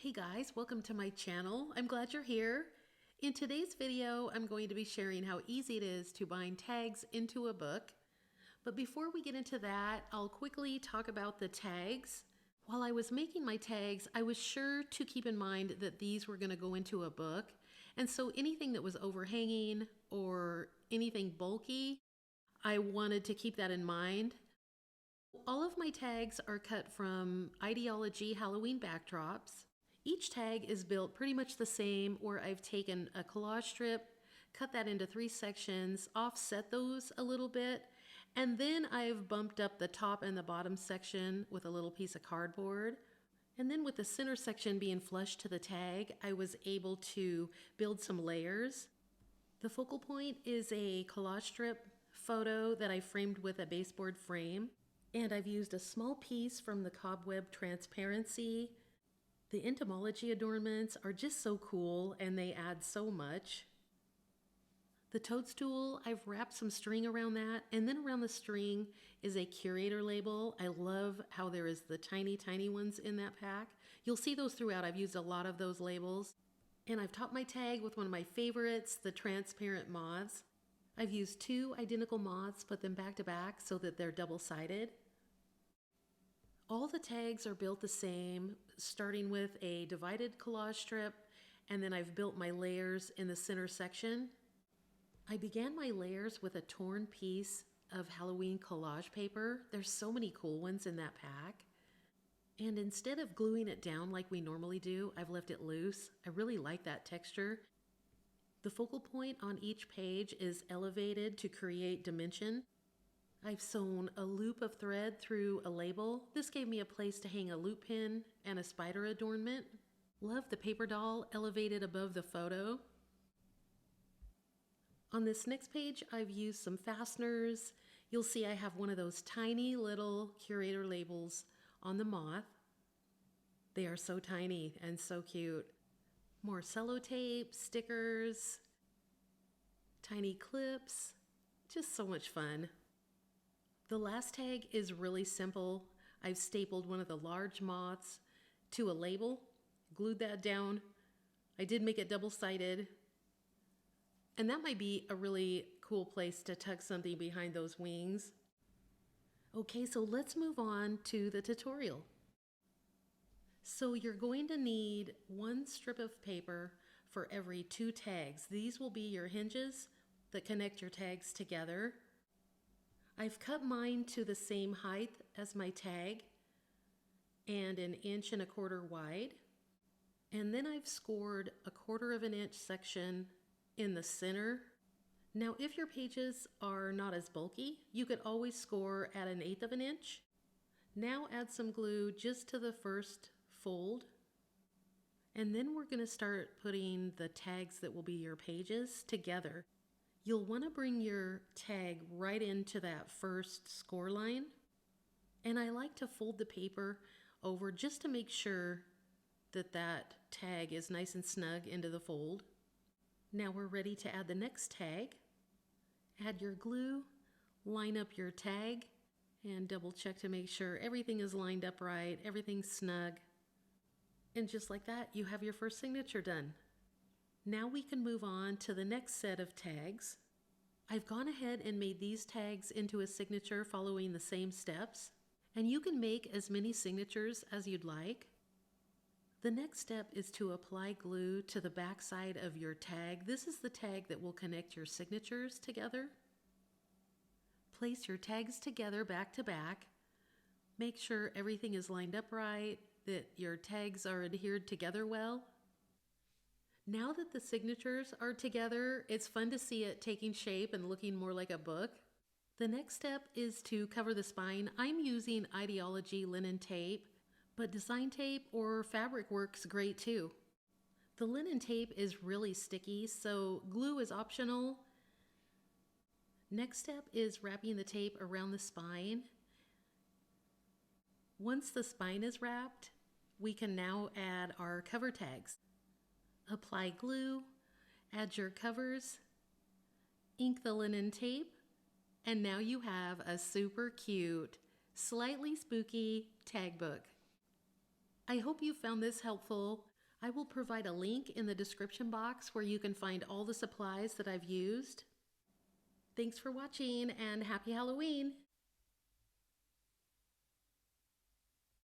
Hey guys, welcome to my channel. I'm glad you're here. In today's video, I'm going to be sharing how easy it is to bind tags into a book. But before we get into that, I'll quickly talk about the tags. While I was making my tags, I was sure to keep in mind that these were going to go into a book. And so anything that was overhanging or anything bulky, I wanted to keep that in mind. All of my tags are cut from IDEA-OLOGY Halloween backdrops. Each tag is built pretty much the same, where I've taken a collage strip, cut that into 3 sections, offset those a little bit, and then I've bumped up the top and the bottom section with a little piece of cardboard. And then with the center section being flush to the tag, I was able to build some layers. The focal point is a collage strip photo that I framed with a baseboard frame, and I've used a small piece from the cobweb transparency. The entomology adornments are just so cool and they add so much. The toadstool, I've wrapped some string around that, and then around the string is a curator label. I love how there is the tiny ones in that pack. You'll see those throughout. I've used a lot of those labels. And I've topped my tag with one of my favorites, the transparent moths. I've used 2 identical moths, put them back to back so that they're double-sided. All the tags are built the same, starting with a divided collage strip, and then I've built my layers in the center section. I began my layers with a torn piece of Halloween collage paper. There's so many cool ones in that pack. And instead of gluing it down like we normally do, I've left it loose. I really like that texture. The focal point on each page is elevated to create dimension. I've sewn a loop of thread through a label. This gave me a place to hang a loop pin and a spider adornment. Love the paper doll elevated above the photo. On this next page, I've used some fasteners. You'll see I have one of those tiny little curator labels on the moth. They are so tiny and so cute. More sellotape, stickers, tiny clips, just so much fun. The last tag is really simple. I've stapled one of the large moths to a label, glued that down. I did make it double-sided, and that might be a really cool place to tuck something behind those wings. Okay, so let's move on to the tutorial. So you're going to need 1 strip of paper for every 2 tags. These will be your hinges that connect your tags together. I've cut mine to the same height as my tag and 1 1/4 inches wide. And then I've scored a 1/4 inch section in the center. Now, if your pages are not as bulky, you could always score at 1/8 inch. Now add some glue just to the first fold. And then we're going to start putting the tags that will be your pages together. You'll want to bring your tag right into that first score line. And I like to fold the paper over just to make sure that that tag is nice and snug into the fold. Now we're ready to add the next tag. Add your glue, line up your tag, and double check to make sure everything is lined up right, everything's snug. And just like that, you have your first signature done. Now we can move on to the next set of tags. I've gone ahead and made these tags into a signature following the same steps, and you can make as many signatures as you'd like. The next step is to apply glue to the back side of your tag. This is the tag that will connect your signatures together. Place your tags together back to back. Make sure everything is lined up right, that your tags are adhered together well. Now that the signatures are together, it's fun to see it taking shape and looking more like a book. The next step is to cover the spine. I'm using IDEA-OLOGY linen tape, but design tape or fabric works great too. The linen tape is really sticky, so glue is optional. Next step is wrapping the tape around the spine. Once the spine is wrapped, we can now add our cover tags. Apply glue, add your covers, ink the linen tape, and now you have a super cute, slightly spooky tag book. I hope you found this helpful. I will provide a link in the description box where you can find all the supplies that I've used. Thanks for watching and happy Halloween!